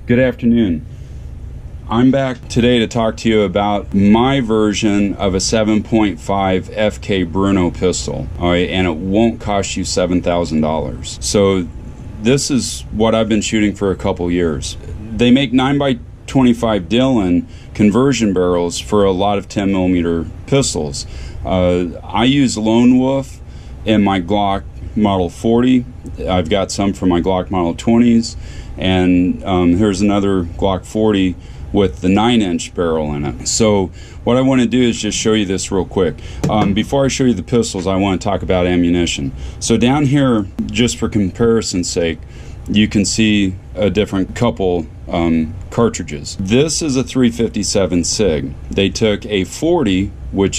Good afternoon. I'm back today to talk to you about my version of a 7.5 FK BRNO pistol, all right, and it won't cost you $7,000. So this is what I've been shooting for a couple years. They make 9x25 Dillon conversion barrels for a lot of 10mm pistols. I use Lone Wolf in my Glock Model 40. I've got some for my Glock Model 20s. And here's another Glock 40 with the 9-inch barrel in it. So what I want to do is just show you this real quick. Before I show you the pistols, I want to talk about ammunition. So down here, just for comparison's sake, you can see a different couple cartridges. This is a 357 SIG. They took a 40, which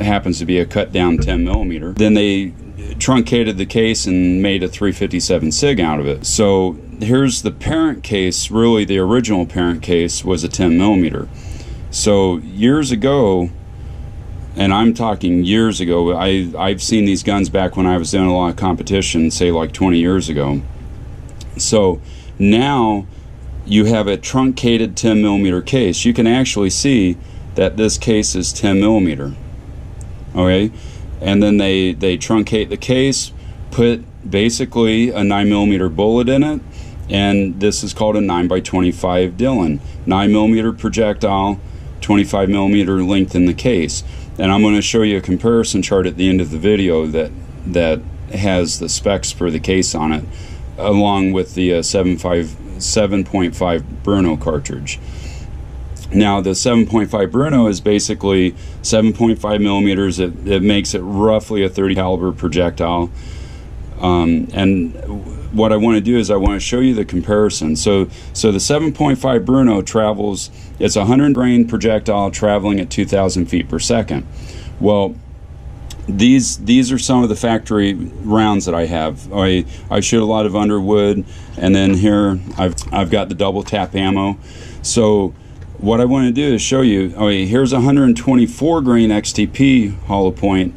happens to be a cut down 10mm. Then they truncated the case and made a 357 SIG out of it. So here's the parent case. Really, the original parent case was a 10mm. So years ago, and I'm talking years ago, I've seen these guns back when I was doing a lot of competition, say like 20 years ago. So now you have a truncated 10mm case. You can actually see that this case is 10mm. Okay, and then they truncate the case, put basically a 9mm bullet in it, and this is called a 9x25 Dillon. 9mm projectile, 25mm length in the case. And I'm going to show you a comparison chart at the end of the video that has the specs for the case on it, along with the 7.5 BRNO cartridge. Now the 7.5 BRNO is basically 7.5 millimeters. It makes it roughly a 30 caliber projectile. And what I want to do is I want to show you the comparison. So the 7.5 BRNO travels, it's a 100 grain projectile traveling at 2,000 feet per second. Well, these are some of the factory rounds that I have. I shoot a lot of Underwood, and then here I've got the double tap ammo. So what I want to do is show you, here's a 124 grain XTP hollow point.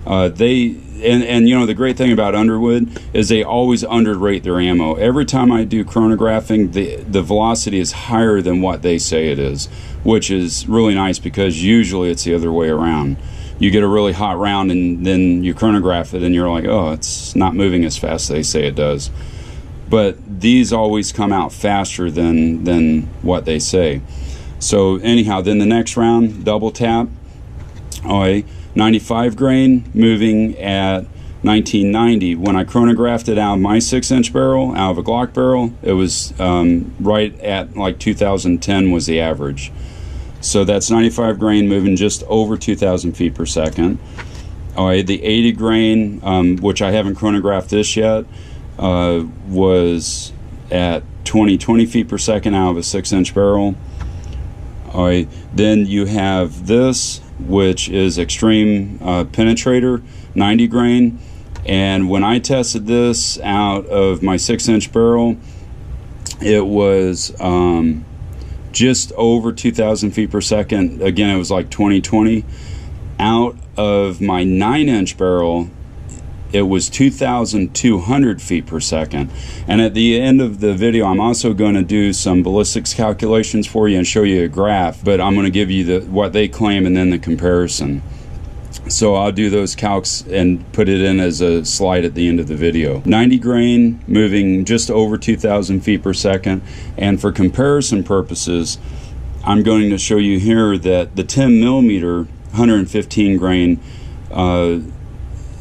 And you know, the great thing about Underwood is they always underrate their ammo. Every time I do chronographing, the velocity is higher than what they say it is, which is really nice because usually it's the other way around. You get a really hot round and then you chronograph it and you're like, oh, it's not moving as fast as they say it does. But these always come out faster than what they say. So anyhow, then the next round, double tap, 95 grain, moving at 1990. When I chronographed it out of my 6-inch barrel, out of a Glock barrel, it was right at like 2010 was the average. So that's 95 grain moving just over 2,000 feet per second. The 80 grain, which I haven't chronographed this yet, was at 20 feet per second out of a 6-inch barrel. Then you have this, which is extreme penetrator, 90 grain. And when I tested this out of my 6-inch barrel, it was just over 2,000 feet per second. Again, it was like 20. Out of my 9-inch barrel, it was 2,200 feet per second. And at the end of the video, I'm also going to do some ballistics calculations for you and show you a graph, but I'm going to give you what they claim and then the comparison. So I'll do those calcs and put it in as a slide at the end of the video. 90 grain, moving just over 2,000 feet per second. And for comparison purposes, I'm going to show you here that the 10mm 115 grain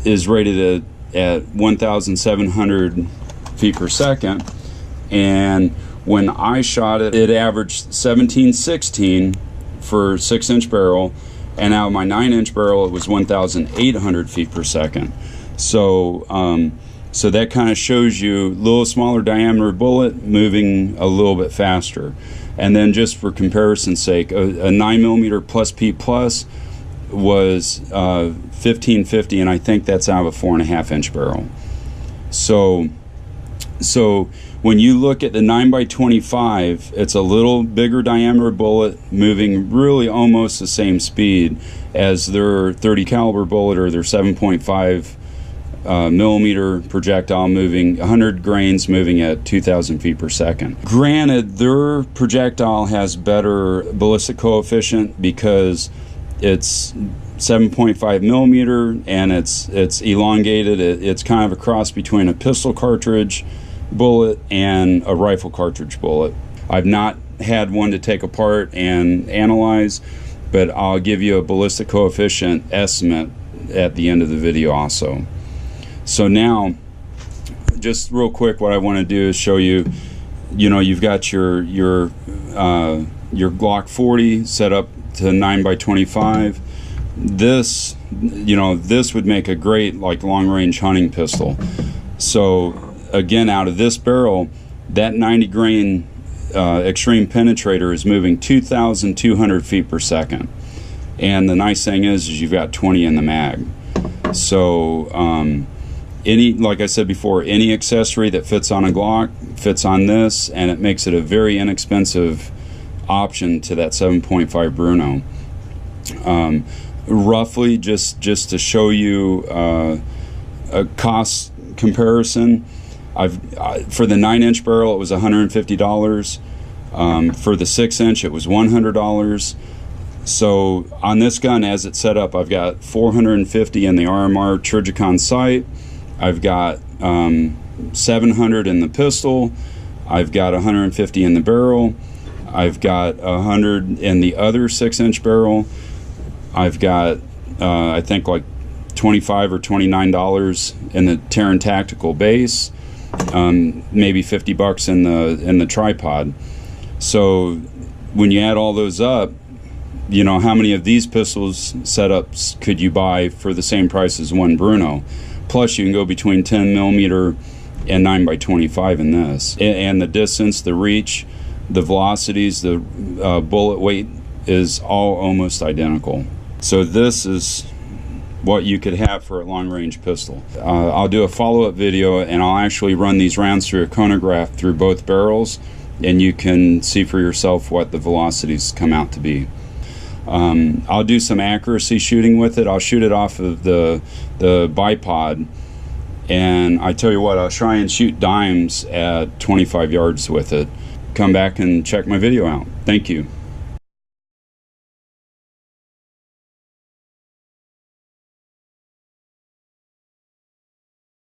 is rated at 1,700 feet per second. And when I shot it, it averaged 1716 for 6-inch barrel. And out of my 9-inch barrel, it was 1,800 feet per second. So, so that kind of shows you a little smaller diameter bullet moving a little bit faster. And then just for comparison's sake, a 9mm plus P plus was 1550, and I think that's out of a 4.5-inch barrel. So when you look at the 9x25, it's a little bigger diameter bullet moving really almost the same speed as their 30 caliber bullet or their 7.5 millimeter projectile moving 100 grains moving at 2,000 feet per second. Granted, their projectile has better ballistic coefficient because it's 7.5 millimeter and it's elongated. It's kind of a cross between a pistol cartridge bullet and a rifle cartridge bullet. I've not had one to take apart and analyze, but I'll give you a ballistic coefficient estimate at the end of the video also. So now, just real quick, what I want to do is show you, you've got your Glock 40 set up to 9x25. This, this would make a great like long-range hunting pistol. So again, out of this barrel, that 90 grain extreme penetrator is moving 2,200 feet per second. And the nice thing is you've got 20 in the mag. So like I said before, any accessory that fits on a Glock fits on this, and it makes it a very inexpensive option to that 7.5 Bruno. Roughly, just to show you a cost comparison, for the 9-inch barrel it was $150. For the 6-inch it was $100. So on this gun, as it's set up, I've got 450 in the RMR Trijicon sight. I've got 700 in the pistol. I've got 150 in the barrel. I've got 100 in the other 6-inch barrel. I've got I think like $25 or $29 in the Terran Tactical base, maybe $50 in the tripod. So when you add all those up, how many of these pistols setups could you buy for the same price as one Bruno? Plus you can go between 10 millimeter and 9x25 in this. And the distance, the reach, the velocities, the bullet weight is all almost identical. So this is what you could have for a long-range pistol. I'll do a follow-up video and I'll actually run these rounds through a chronograph through both barrels, and you can see for yourself what the velocities come out to be. I'll do some accuracy shooting with it. I'll shoot it off of the bipod, and I tell you what, I'll try and shoot dimes at 25 yards with it. Come back and check my video out. Thank you.